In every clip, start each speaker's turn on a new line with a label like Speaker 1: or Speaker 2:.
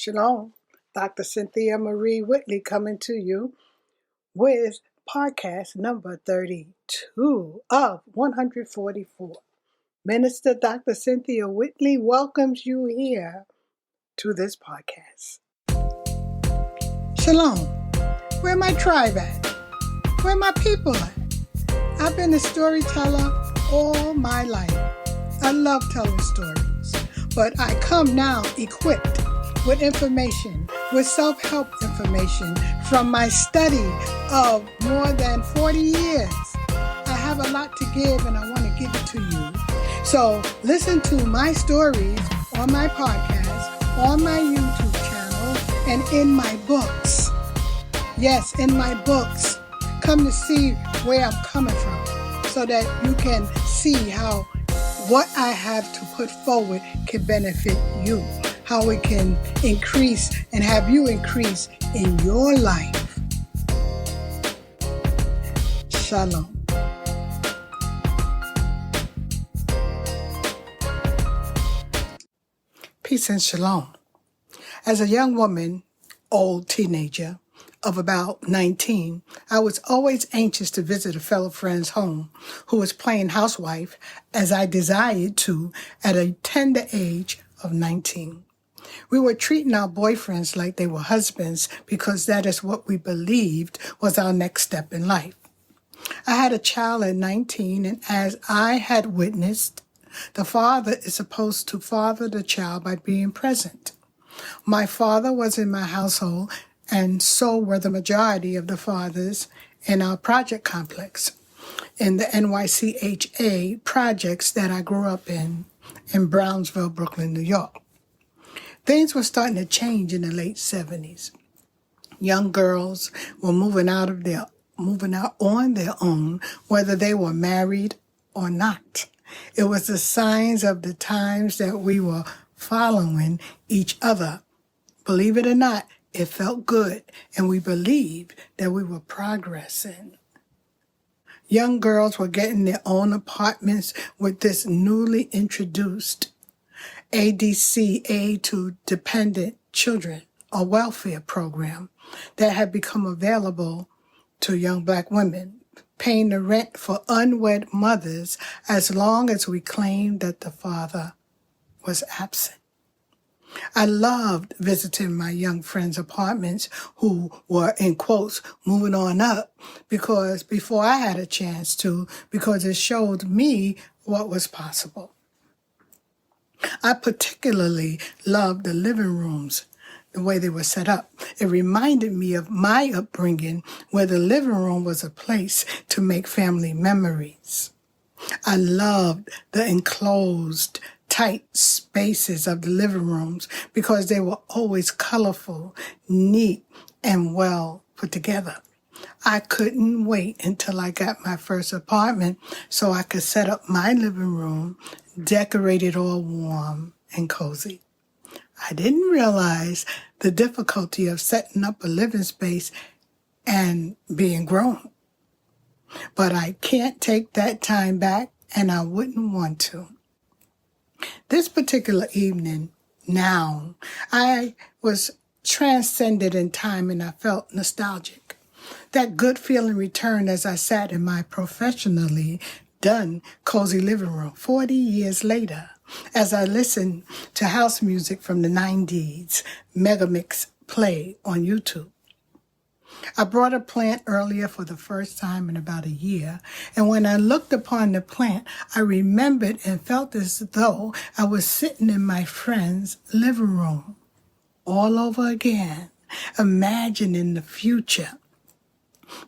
Speaker 1: Shalom, Dr. Cynthia Marie Whitley coming to you with podcast number 32 of 144. Minister Dr. Cynthia Whitley welcomes you here to this podcast. Shalom, where my tribe at? Where my people at? I've been a storyteller all my life. I love telling stories, but I come now equipped with information, with self-help information from my study of more than 40 years. I have a lot to give and I want to give it to you. So listen to my stories on my podcast, on my YouTube channel, and in my books. Yes, in my books. Come to see where I'm coming from so that you can see how what I have to put forward can benefit you. How it can increase and have you increase in your life. Shalom. Peace and shalom. As a young woman, old teenager, of about 19, I was always anxious to visit a fellow friend's home who was playing housewife as I desired to at a tender age of 19. We were treating our boyfriends like they were husbands because that is what we believed was our next step in life. I had a child at 19, and as I had witnessed, the father is supposed to father the child by being present. My father was in my household, and so were the majority of the fathers in our project complex, in the NYCHA projects that I grew up in Brownsville, Brooklyn, New York. Things were starting to change in the late 70s. Young girls were moving out on their own, whether they were married or not. It was the signs of the times that we were following each other. Believe it or not, it felt good, and we believed that we were progressing. Young girls were getting their own apartments with this newly introduced ADC, Aid to Dependent Children, a welfare program that had become available to young black women, paying the rent for unwed mothers as long as we claimed that the father was absent. I loved visiting my young friends' apartments who were, in quotes, moving on up because before I had a chance to, because it showed me what was possible. I particularly loved the living rooms, the way they were set up. It reminded me of my upbringing where the living room was a place to make family memories. I loved the enclosed, tight spaces of the living rooms because they were always colorful, neat, and well put together. I couldn't wait until I got my first apartment so I could set up my living room, decorated all warm and cozy. I didn't realize the difficulty of setting up a living space and being grown. But I can't take that time back, and I wouldn't want to. This particular evening, now, I was transcended in time and I felt nostalgic. That good feeling returned as I sat in my professionally done cozy living room 40 years later, as I listened to house music from the 90s, Megamix play on YouTube. I brought a plant earlier for the first time in about a year, and when I looked upon the plant, I remembered and felt as though I was sitting in my friend's living room all over again, imagining the future.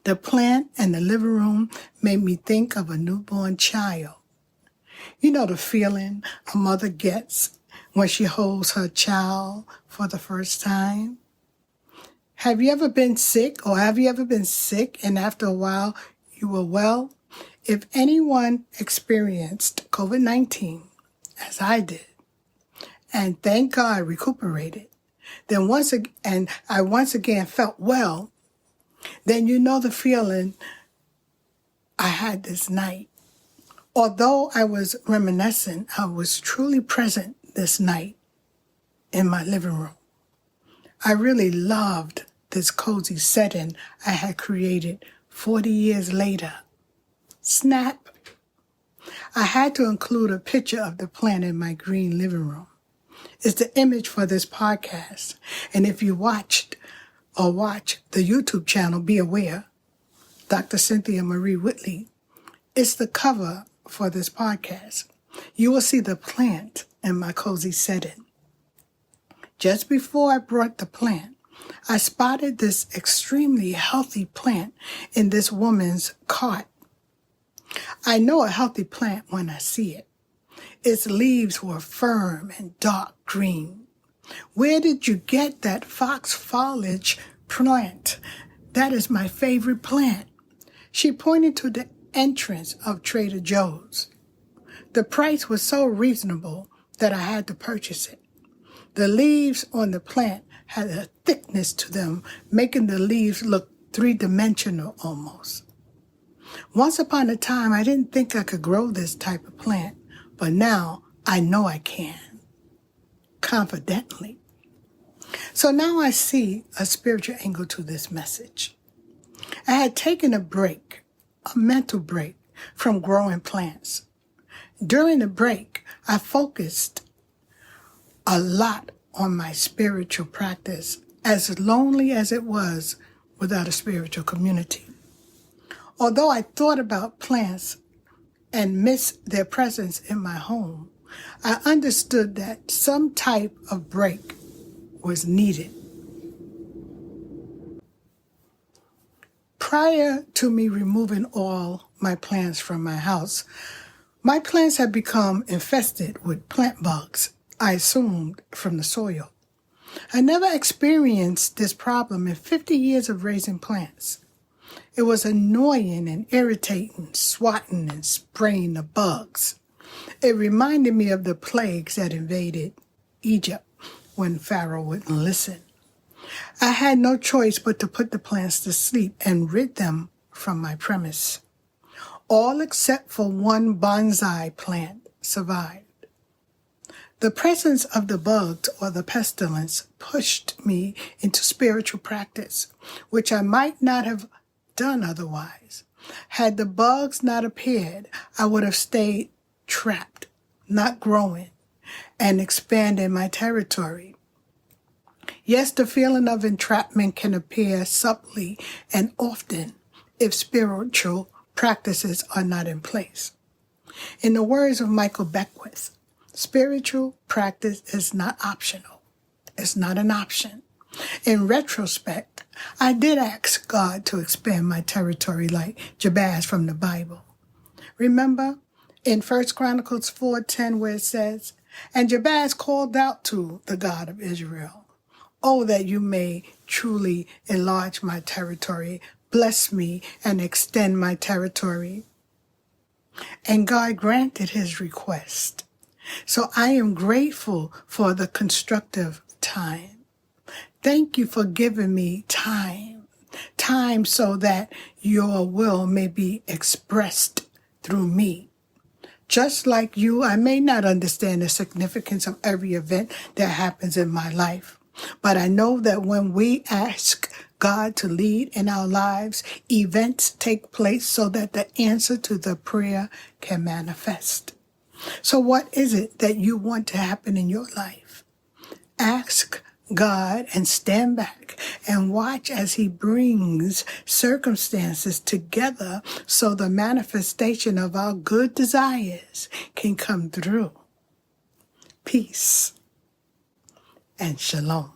Speaker 1: The plant and the living room made me think of a newborn child. You know the feeling a mother gets when she holds her child for the first time? Have you ever been sick, or have you ever been sick and after a while you were well? If anyone experienced COVID-19, as I did, and thank God recuperated, then once again felt well, then you know the feeling I had this night. Although I was reminiscent, I was truly present this night in my living room. I really loved this cozy setting I had created 40 years later. Snap! I had to include a picture of the plant in my green living room. It's the image for this podcast. And if you watched or watch the YouTube channel, be aware, Dr. Cynthia Marie Whitley, it's the cover for this podcast. You will see the plant in my cozy setting. Just before I brought the plant, I spotted this extremely healthy plant in this woman's cart. I know a healthy plant when I see it. Its leaves were firm and dark green. Where did you get that fox foliage plant? That is my favorite plant. She pointed to the entrance of Trader Joe's. The price was so reasonable that I had to purchase it. The leaves on the plant had a thickness to them, making the leaves look three-dimensional almost. Once upon a time, I didn't think I could grow this type of plant, but now I know I can, confidently. So now I see a spiritual angle to this message. I had taken a break, a mental break, from growing plants. During the break, I focused a lot on my spiritual practice, as lonely as it was without a spiritual community. Although I thought about plants and missed their presence in my home, I understood that some type of break was needed. Prior to me removing all my plants from my house, my plants had become infested with plant bugs, I assumed from the soil. I never experienced this problem in 50 years of raising plants. It was annoying and irritating, swatting and spraying the bugs. It reminded me of the plagues that invaded Egypt when Pharaoh wouldn't listen. I had no choice but to put the plants to sleep and rid them from my premise. All except for one bonsai plant survived. The presence of the bugs or the pestilence pushed me into spiritual practice, which I might not have done otherwise. Had the bugs not appeared, I would have stayed trapped, not growing, and expanding my territory. Yes, the feeling of entrapment can appear subtly and often if spiritual practices are not in place. In the words of Michael Beckwith, spiritual practice is not optional. It's not an option. In retrospect, I did ask God to expand my territory like Jabez from the Bible. Remember in 1 Chronicles 4:10 where it says, "And Jabez called out to the God of Israel, 'Oh, that you may truly enlarge my territory, bless me and extend my territory.'" And God granted his request. So I am grateful for the constructive time. Thank you for giving me time so that your will may be expressed through me. Just like you, I may not understand the significance of every event that happens in my life, but I know that when we ask God to lead in our lives, events take place so that the answer to the prayer can manifest. So what is it that you want to happen in your life? Ask God and stand back and watch as he brings circumstances together so the manifestation of our good desires can come through. Peace and shalom.